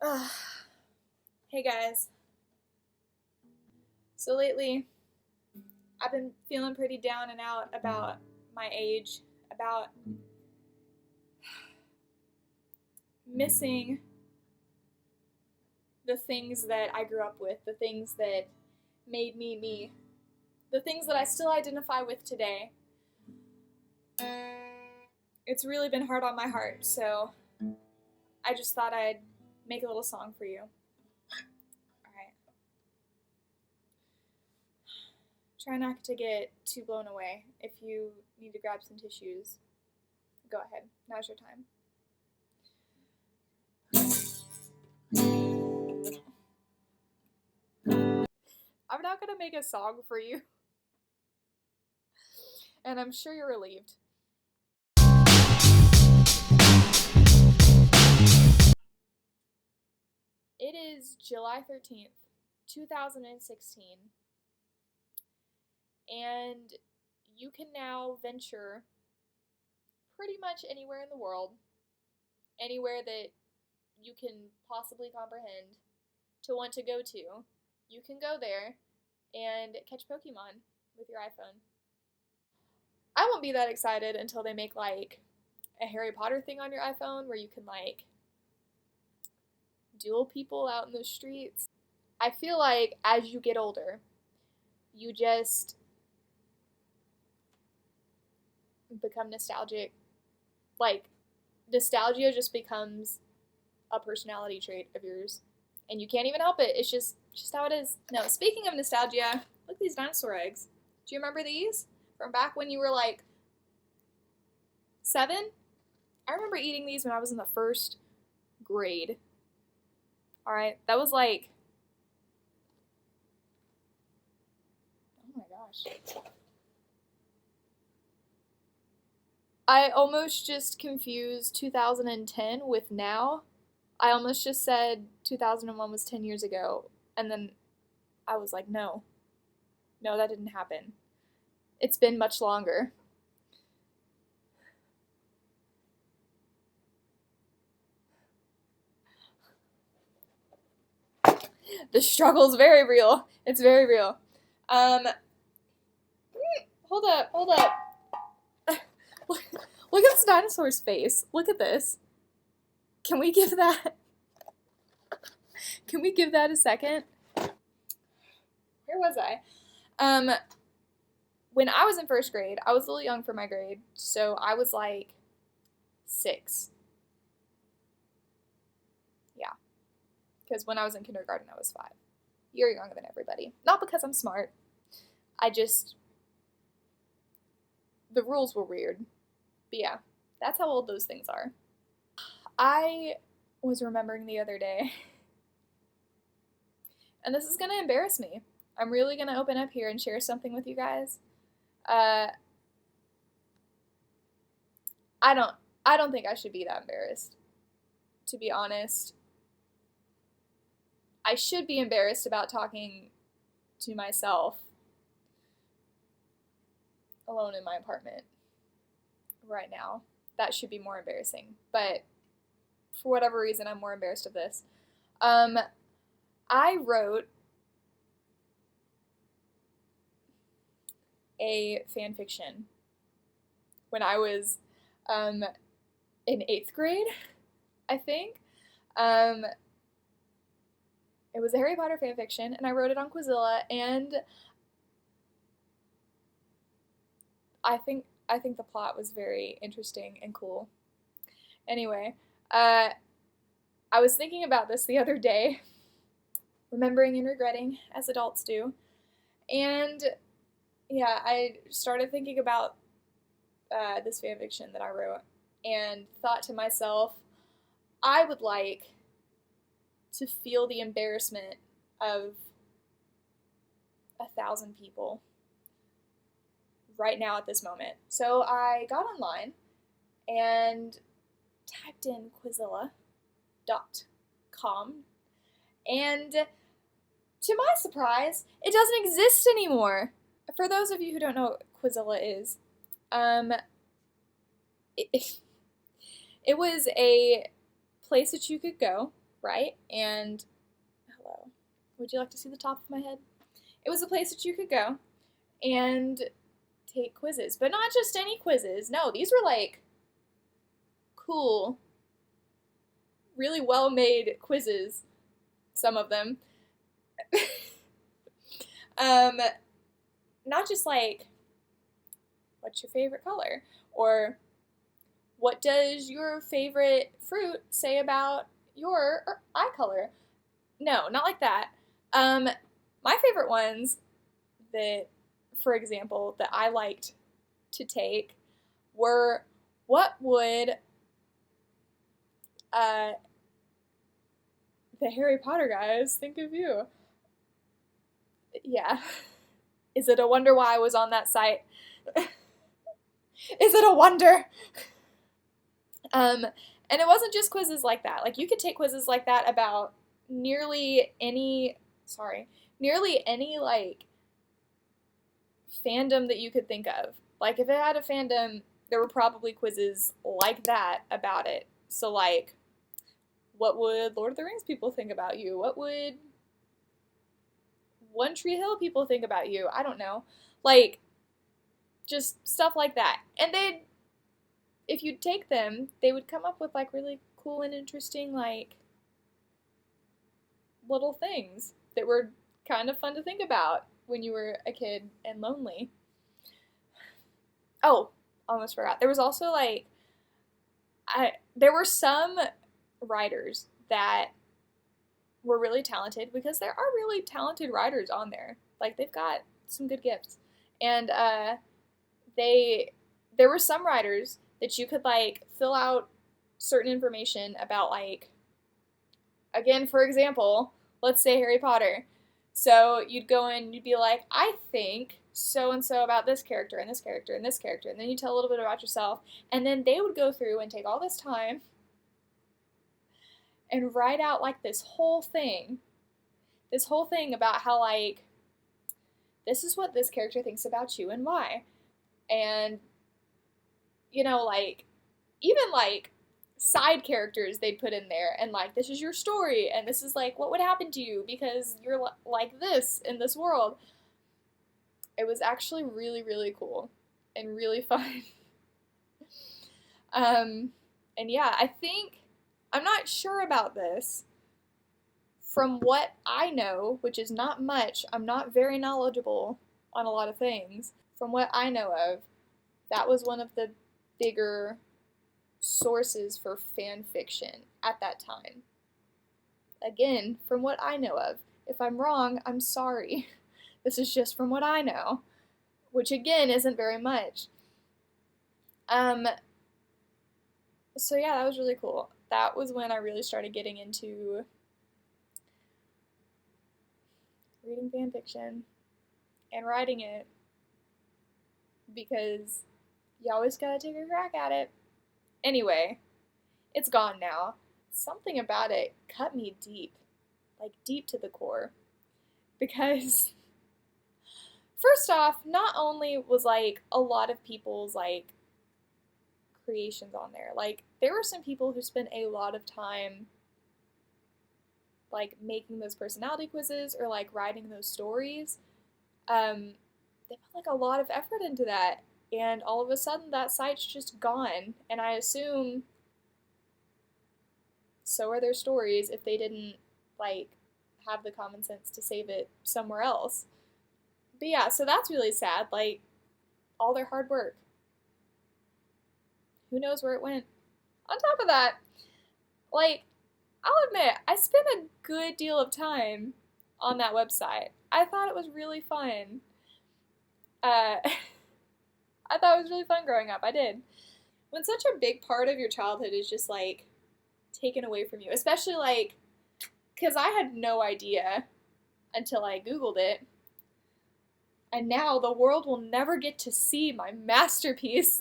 Ugh. Hey guys. So lately, I've been feeling pretty down and out about my age, about missing the things that I grew up with, the things that made me me, the things that I still identify with today. It's really been hard on my heart, so I just thought I'd make a little song for you. Alright. Try not to get too blown away. If you need to grab some tissues, go ahead. Now's your time. I'm not gonna make a song for you. And I'm sure you're relieved. It is July 13th, 2016, and you can now venture pretty much anywhere in the world, anywhere that you can possibly comprehend to want to go to. You can go there and catch Pokemon with your iPhone. I won't be that excited until they make like a Harry Potter thing on your iPhone where you can like duel people out in the streets. I feel like as you get older, you just become nostalgic. Like, nostalgia just becomes a personality trait of yours, and you can't even help it. It's just how it is. No, speaking of nostalgia, look at these dinosaur eggs. Do you remember these from back when you were like 7? I remember eating these when I was in the first grade. Alright, that was like, oh my gosh. I almost just confused 2010 with now. I almost just said 2001 was 10 years ago, and then I was like, no, that didn't happen. It's been much longer. The struggle's very real. It's very real. Hold up. Look at this dinosaur's face. Look at this. Can we give that a second? Where was I? When I was in first grade, I was a little young for my grade, so I was like 6. Yeah. Because when I was in kindergarten, I was 5. You're younger than everybody. Not because I'm smart. The rules were weird. But yeah, that's how old those things are. I was remembering the other day, and this is gonna embarrass me. I'm really gonna open up here and share something with you guys. I don't think I should be that embarrassed, to be honest. I should be embarrassed about talking to myself alone in my apartment right now. That should be more embarrassing. But for whatever reason, I'm more embarrassed of this. I wrote a fan fiction when I was in 8th grade, I think. It was a Harry Potter fan fiction, and I wrote it on Quizilla, and I think the plot was very interesting and cool. Anyway, I was thinking about this the other day, remembering and regretting, as adults do, and yeah, I started thinking about this fanfiction that I wrote, and thought to myself, I would like to feel the embarrassment of 1,000 people right now at this moment. So I got online and typed in Quizilla.com, and to my surprise, it doesn't exist anymore. For those of you who don't know what Quizilla is, it was a place that you could go right? And, hello, would you like to see the top of my head? It was a place that you could go and take quizzes, but not just any quizzes. No, these were like cool, really well-made quizzes, some of them. Not just like, what's your favorite color? Or what does your favorite fruit say about your eye color? No, not like that. My favorite ones that, for example, that I liked to take were, what would the Harry Potter guys think of you? Yeah. Is it a wonder why I was on that site? Is it a wonder? And it wasn't just quizzes like that. Like, you could take quizzes like that about nearly any, like, fandom that you could think of. Like, if it had a fandom, there were probably quizzes like that about it. So, like, what would Lord of the Rings people think about you? What would One Tree Hill people think about you? I don't know. Like, just stuff like that. And if you'd take them, they would come up with, like, really cool and interesting, like, little things that were kind of fun to think about when you were a kid and lonely. Oh, almost forgot. There was also, like, there were some writers that were really talented, because there are really talented writers on there. Like, they've got some good gifts. And there were some writers that you could, like, fill out certain information about, like, again, for example, let's say Harry Potter. So you'd go in, you'd be like, I think so and so about this character and this character and this character, and then you tell a little bit about yourself, and then they would go through and take all this time and write out, like, this whole thing about how, like, this is what this character thinks about you and why. And, like, even, like, side characters they'd put in there, and, like, this is your story, and this is, like, what would happen to you because you're like this in this world. It was actually really, really cool and really fun. And yeah, I'm not sure about this. From what I know, which is not much, I'm not very knowledgeable on a lot of things. From what I know of, that was one of the bigger sources for fan fiction at that time. Again, from what I know of. If I'm wrong, I'm sorry. This is just from what I know, which again isn't very much. So yeah, that was really cool. That was when I really started getting into reading fan fiction and writing it, because you always gotta take a crack at it. Anyway, it's gone now. Something about it cut me deep, like deep to the core, because first off, not only was, like, a lot of people's, like, creations on there, like, there were some people who spent a lot of time, like, making those personality quizzes or, like, writing those stories. They put, like, a lot of effort into that, and all of a sudden that site's just gone, and I assume so are their stories if they didn't, like, have the common sense to save it somewhere else. But yeah, so that's really sad, like, all their hard work. Who knows where it went? On top of that, like, I'll admit, I spent a good deal of time on that website. I thought it was really fun. I thought it was really fun growing up. I did. When such a big part of your childhood is just, like, taken away from you, especially, like, because I had no idea until I Googled it, and now the world will never get to see my masterpiece.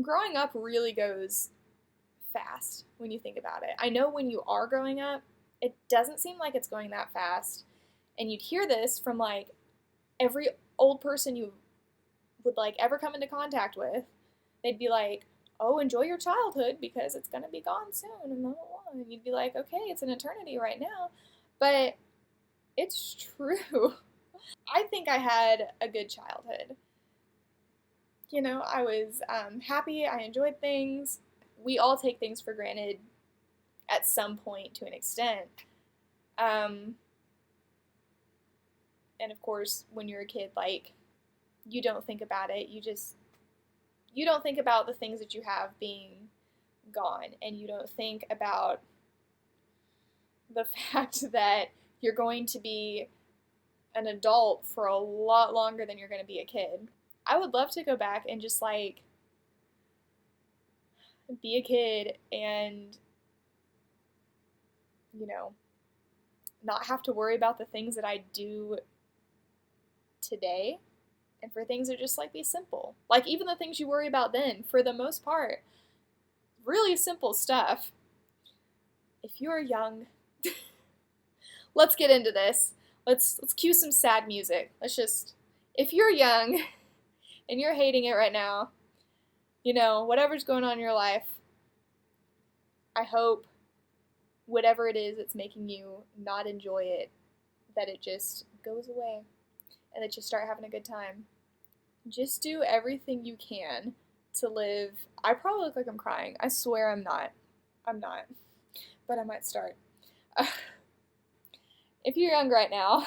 Growing up really goes fast when you think about it. I know when you are growing up, it doesn't seem like it's going that fast, and you'd hear this from, like, every old person you would, like, ever come into contact with. They'd be like, oh, enjoy your childhood because it's gonna be gone soon, and blah, blah, blah. And you'd be like, okay, it's an eternity right now. But it's true. I think I had a good childhood. You know, I was happy, I enjoyed things. We all take things for granted at some point to an extent. Um, and of course, when you're a kid, like, you don't think about it. You don't think about the things that you have being gone, and you don't think about the fact that you're going to be an adult for a lot longer than you're going to be a kid. I would love to go back and just like be a kid and, you know, not have to worry about the things that I do today, and for things to just like be simple. Like even the things you worry about then, for the most part, really simple stuff. If you're young, let's get into this. Let's cue some sad music. If you're young and you're hating it right now, you know, whatever's going on in your life, I hope whatever it is that's making you not enjoy it, that it just goes away and that you start having a good time. Just do everything you can to live. I probably look like I'm crying. I swear I'm not. I'm not. But I might start. If you're young right now,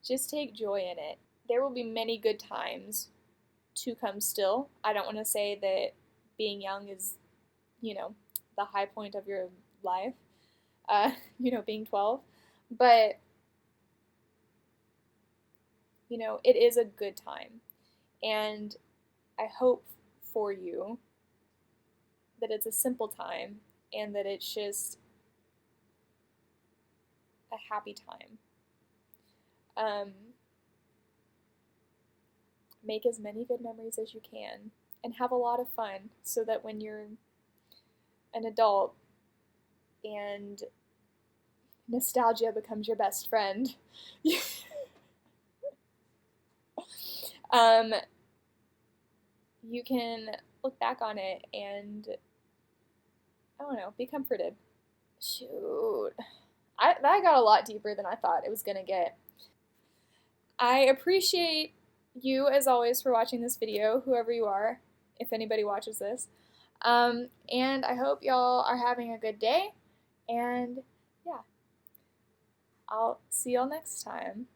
just take joy in it. There will be many good times to come still. I don't want to say that being young is, you know, the high point of your life, you know, being 12. But, you know, it is a good time. And I hope for you that it's a simple time and that it's just a happy time. Make as many good memories as you can and have a lot of fun so that when you're an adult and nostalgia becomes your best friend, you can look back on it and, I don't know, be comforted. Shoot. That got a lot deeper than I thought it was going to get. I appreciate you, as always, for watching this video, whoever you are, if anybody watches this. And I hope y'all are having a good day. And yeah, I'll see y'all next time.